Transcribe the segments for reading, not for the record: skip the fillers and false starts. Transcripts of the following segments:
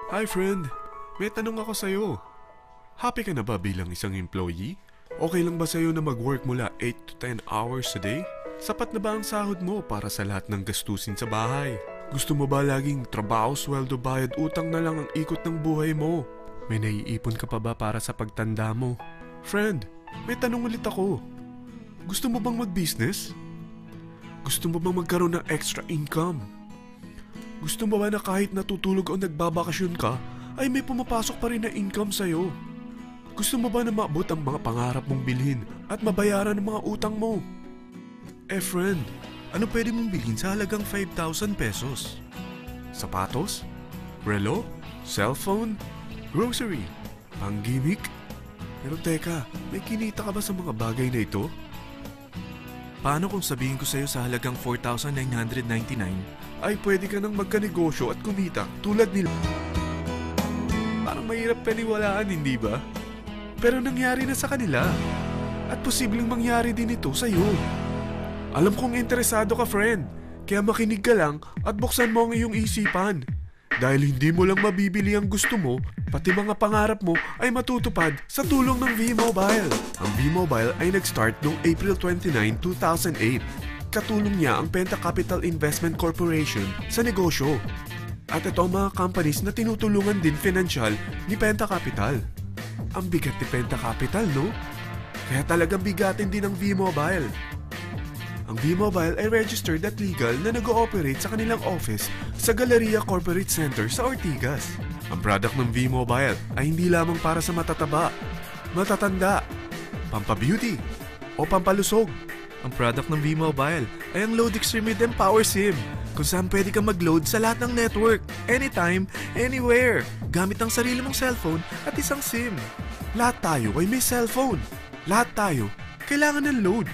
Hi friend, may tanong ako sa'yo. Happy ka na ba bilang isang employee? Okay lang ba sa'yo na mag-work mula 8 to 10 hours a day? Sapat na ba ang sahod mo para sa lahat ng gastusin sa bahay? Gusto mo ba laging trabaho, sweldo, bayad, utang na lang ang ikot ng buhay mo? May naiipon ka pa ba para sa pagtanda mo? Friend, may tanong ulit ako. Gusto mo bang mag-business? Gusto mo bang magkaroon ng extra income? Gusto mo ba na kahit natutulog o nagbabakasyon ka, ay may pumapasok pa rin na income sa'yo? Gusto mo ba na maabot ang mga pangarap mong bilhin at mabayaran ang mga utang mo? Friend, ano pwede mong bilhin sa halagang 5,000 pesos? Sapatos? Relo? Cellphone? Grocery? Pang-gimmick? Pero teka, may kinita ka ba sa mga bagay na ito? Paano kung sabihin ko sa'yo sa halagang 4,999 ay pwede ka nang magkanegosyo at kumita tulad nila? Parang mahirap paniwalaan, hindi ba? Pero nangyari na sa kanila. At posibleng mangyari din ito sa'yo. Alam kong interesado ka, friend. Kaya makinig ka lang at buksan mo ang iyong isipan. Dahil hindi mo lang mabibili ang gusto mo, pati mga pangarap mo ay matutupad sa tulong ng V-Mobile. Ang V-Mobile ay nag-start noong April 29, 2008. Katulong niya ang Penta Capital Investment Corporation sa negosyo. At ito ang mga companies na tinutulungan din financial ni Penta Capital. Ang bigat ni Penta Capital, no? Kaya talagang bigatin din ang V-Mobile. Ang V-Mobile ay registered at legal na nag-ooperate sa kanilang office sa Galleria Corporate Center sa Ortigas. Ang product ng V-Mobile ay hindi lamang para sa matataba, matatanda, pampabeauty, o pampalusog. Ang product ng V-Mobile ay ang Load Extreme with Empower SIM, kung saan pwede kang mag-load sa lahat ng network, anytime, anywhere, gamit ang sarili mong cellphone at isang SIM. Lahat tayo ay may cellphone. Lahat tayo kailangan ng load.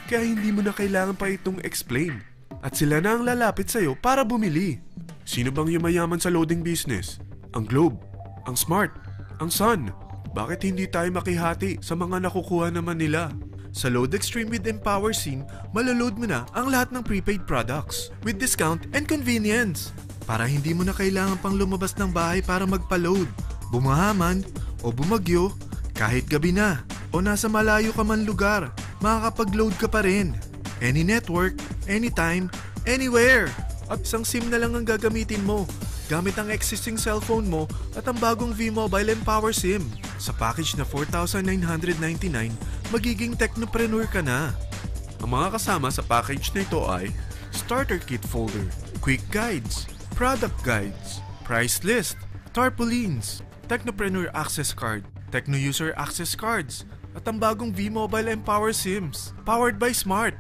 Kaya hindi mo na kailangan pa itong explain. At sila na ang lalapit sa'yo para bumili. Sino bang yumayaman sa loading business? Ang Globe, ang Smart, ang Sun. Bakit hindi tayo makihati sa mga nakukuha naman nila? Sa Load Extreme with Empower SIM, malaload mo na ang lahat ng prepaid products with discount and convenience. Para hindi mo na kailangan pang lumabas ng bahay para magpa-load. Bumahaman o bumagyo, kahit gabi na o nasa malayo ka man lugar, makakapag-load ka pa rin. Any network, anytime, anywhere. At isang SIM na lang ang gagamitin mo gamit ang existing cellphone mo at ang bagong V-Mobile Empower SIM. Sa package na 4,999, magiging technopreneur ka na. Ang mga kasama sa package na ito ay Starter Kit Folder, Quick Guides, Product Guides, Price List, Tarpaulins, Technopreneur Access Card, Techno User Access Cards, at ang bagong V-Mobile Empower SIMs, powered by Smart.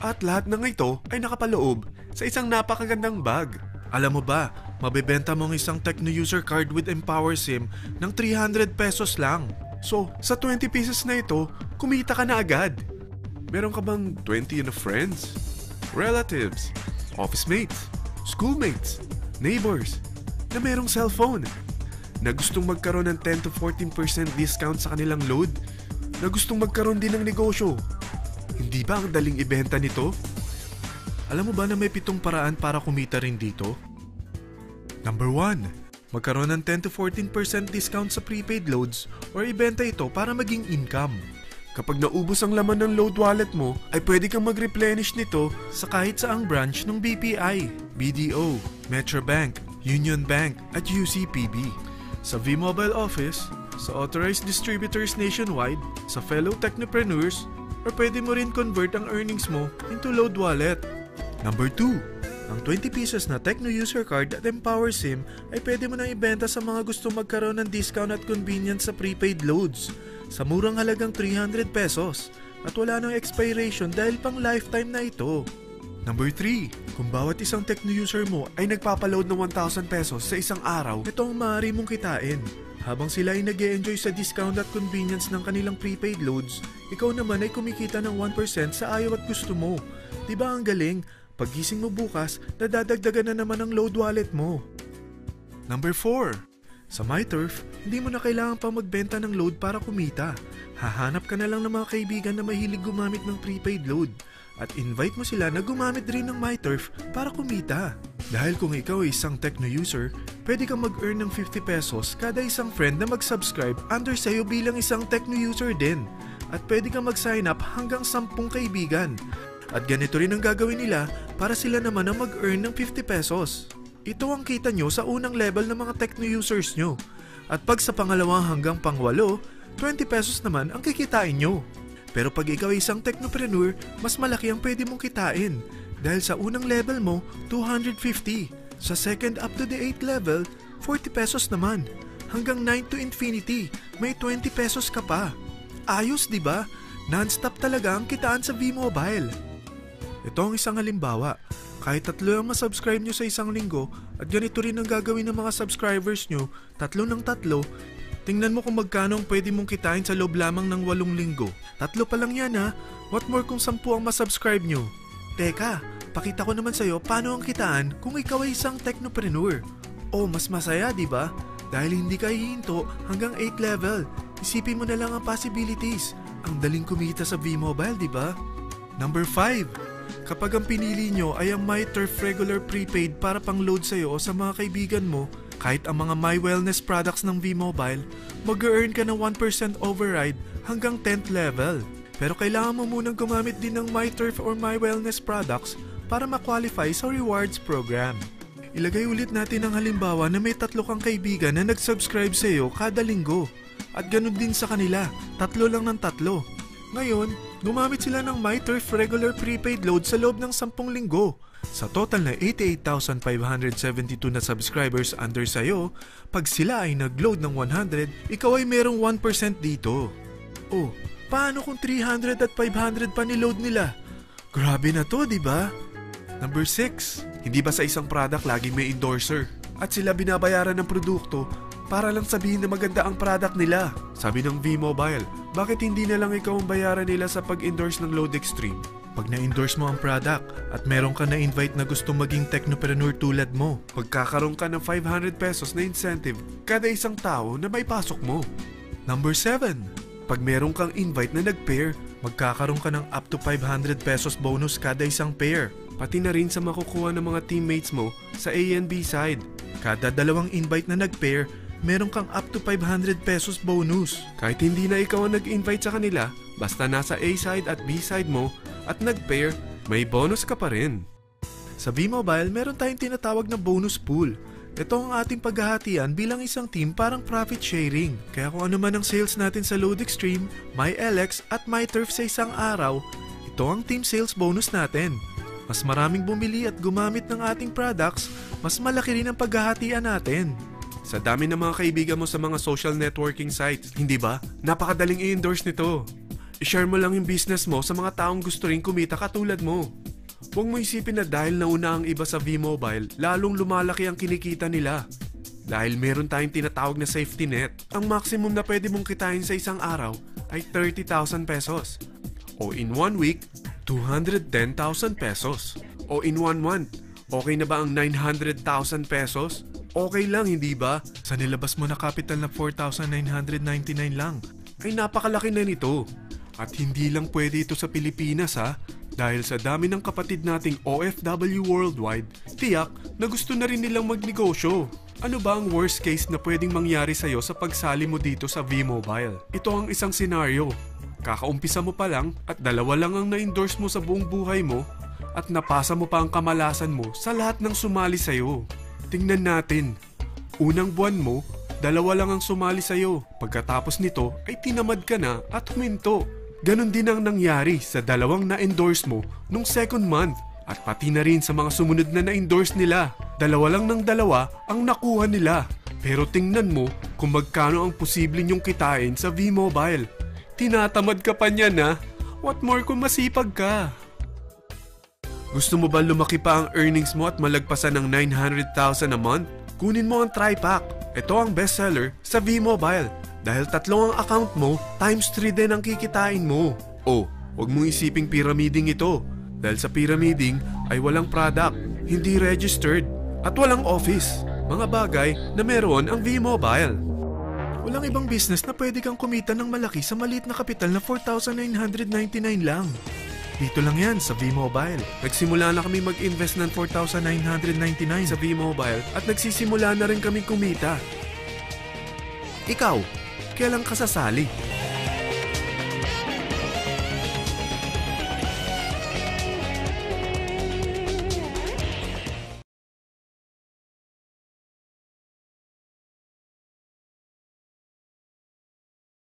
At lahat ng ito ay nakapaloob sa isang napakagandang bag. Alam mo ba, mabebenta mo ang isang Techno User Card with Empower SIM ng 300 pesos lang. So, sa 20 pieces na ito, kumita ka na agad. Meron ka bang 20 na friends, relatives, office mates, schoolmates, neighbors, na merong cellphone, na gustong magkaroon ng 10 to 14% discount sa kanilang load, na gustong magkaroon din ng negosyo? Hindi ba ang daling ibenta nito? Alam mo ba na may 7 paraan para kumita rin dito? Number 1. Magkaroon ng 10 to 14% discount sa prepaid loads or ibenta ito para maging income. Kapag naubos ang laman ng load wallet mo, ay pwede kang mag-replenish nito sa kahit saang branch ng BPI, BDO, Metrobank, Union Bank at UCPB. Sa V-Mobile Office, sa authorized distributors nationwide, sa fellow technopreneurs, or pwede mo rin convert ang earnings mo into load wallet. Number 2. Ang 20 pesos na Techno User Card at Empower SIM ay pwede mo nang ibenta sa mga gusto magkaroon ng discount at convenience sa prepaid loads sa murang halagang 300 pesos at wala nang expiration dahil pang lifetime na ito. Number 3. Kung bawat isang Techno user mo ay nagpapaload ng 1,000 pesos sa isang araw, ito ang maaari mong kitain. Habang sila ay nag-e-enjoy sa discount at convenience ng kanilang prepaid loads, ikaw naman ay kumikita ng 1% sa ayaw at gusto mo. Diba ang galing? Paggising mo bukas, nadadagdagan na naman ang load wallet mo. Number 4. Sa MyTurf, hindi mo na kailangan pa magbenta ng load para kumita. Hahanap ka na lang ng mga kaibigan na mahilig gumamit ng prepaid load at invite mo sila na gumamit rin ng MyTurf para kumita. Dahil kung ikaw ay isang Techno user, pwede kang mag-earn ng 50 pesos kada isang friend na mag-subscribe under sa'yo bilang isang Tecno user din. At pwede kang mag-sign up hanggang 10 kaibigan. At ganito rin ang gagawin nila para sila naman ang mag-earn ng 50 pesos. Ito ang kita nyo sa unang level ng mga Tecno users nyo. At pag sa pangalawang hanggang pang-8, 20 pesos naman ang kikitain nyo. Pero pag ikaw ay isang technopreneur, mas malaki ang pwede mong kitain. Dahil sa unang level mo, 250. Sa second up to the 8th level, 40 pesos naman. Hanggang 9 to infinity, may 20 pesos ka pa. Ayos, di ba? Non-stop talaga ang kitaan sa V-Mobile. Ito ang isang halimbawa. Kahit 3 ang masubscribe nyo sa isang linggo at ganito rin ang gagawin ng mga subscribers nyo, 3 ng 3, tingnan mo kung magkano ang pwede mong kitain sa loob lamang ng 8 linggo. 3 pa lang yan ha. What more kung 10 ang masubscribe nyo? Teka, pakita ko naman sa'yo paano ang kitaan kung ikaw ay isang technopreneur. Oh, mas masaya, di ba? Dahil hindi ka hihinto hanggang 8th level. Isipin mo na lang ang possibilities. Ang daling kumita sa V-Mobile, di ba? Number 5. Kapag ang pinili nyo ay ang MyTurf Regular Prepaid para pang-load sa'yo o sa mga kaibigan mo, kahit ang mga My Wellness products ng V-Mobile, mag-earn ka ng 1% override hanggang 10th level. Pero kailangan mo munang gumamit din ng MyTurf or My Wellness products para ma-qualify sa rewards program. Ilagay ulit natin ang halimbawa na may 3 kang kaibigan na nag-subscribe sa iyo kada linggo. At ganun din sa kanila, 3 lang ng 3. Ngayon, gumamit sila ng MyTurf Regular Prepaid Load sa loob ng 10 linggo. Sa total na 88,572 na subscribers under sa'yo, pag sila ay nag-load ng 100, ikaw ay merong 1% dito. Oh, paano kung 300 at 500 pa ni-load nila? Grabe na to, di ba? Number 6. Hindi ba sa isang product laging may endorser? At sila binabayaran ng produkto para lang sabihin na maganda ang product nila. Sabi ng V-Mobile, bakit hindi na lang ikaw ang bayaran nila sa pag-endorse ng Load Extreme? Pag na-endorse mo ang product at meron ka na-invite na gusto maging technopreneur tulad mo, magkakaroon ka ng 500 pesos na incentive kada isang tao na may pasok mo. Number 7. Pag meron kang invite na nag-pair, magkakaroon ka ng up to 500 pesos bonus kada isang pair. Pati na rin sa makukuha ng mga teammates mo sa A and B side. Kada 2 invite na nag-pair, meron kang up to 500 pesos bonus. Kahit hindi na ikaw ang nag-invite sa kanila, basta nasa A side at B side mo at nag-pair, may bonus ka pa rin. Sa V-Mobile, meron tayong tinatawag na bonus pool. Ito ang ating paghahatian bilang isang team parang profit sharing. Kaya kung ano man ang sales natin sa Load Extreme, MyLX at MyTurf sa isang araw, ito ang team sales bonus natin. Mas maraming bumili at gumamit ng ating products, mas malaki rin ang paghahatian natin. Sa dami ng mga kaibigan mo sa mga social networking sites, hindi ba? Napakadaling i-endorse nito. I-share mo lang yung business mo sa mga taong gusto rin kumita katulad mo. Huwag mo isipin na dahil nauna ang iba sa V-Mobile, lalong lumalaki ang kinikita nila. Dahil meron tayong tinatawag na safety net, ang maximum na pwede mong kitain sa isang araw ay 30,000 pesos. O in 1 week, 210,000 pesos. O in 1 month, okay na ba ang 900,000 pesos? Okay lang, hindi ba? Sa nilabas mo na capital na 4,999 lang, ay napakalaki na nito. At hindi lang pwede ito sa Pilipinas ha, dahil sa dami ng kapatid nating OFW worldwide, tiyak na gusto na rin nilang magnegosyo. Ano ba ang worst case na pwedeng mangyari sa'yo sa pagsali mo dito sa V-Mobile? Ito ang isang senaryo. Kakaumpisa mo pa lang at 2 lang ang na-endorse mo sa buong buhay mo at napasa mo pa ang kamalasan mo sa lahat ng sumali sa'yo. Tingnan natin. Unang buwan mo, 2 lang ang sumali sa'yo. Pagkatapos nito ay tinamad ka na at huminto. Ganon din ang nangyari sa 2 na-endorse mo nung second month at pati na rin sa mga sumunod na na-endorse nila. 2 lang ng 2 ang nakuha nila. Pero tingnan mo kung magkano ang posible nyong kitain sa V-Mobile. Tinatamad ka pa niyan ha? What more kung masipag ka? Gusto mo ba lumaki pa ang earnings mo at malagpasan ng 900,000 a month? Kunin mo ang TriPack. Ito ang bestseller sa V-Mobile. Dahil 3 ang account mo, times 3 din ang kikitain mo. Oh, huwag mong isiping pyramiding ito. Dahil sa pyramiding ay walang product, hindi registered, at walang office. Mga bagay na meron ang V-Mobile. Walang ibang business na pwede kang kumita ng malaki sa maliit na kapital na 4,999 lang. Dito lang yan sa V-Mobile. Nagsimula na kami mag-invest ng 4,999 sa V-Mobile at nagsisimula na rin kami kumita. Ikaw, kailan ka sasali?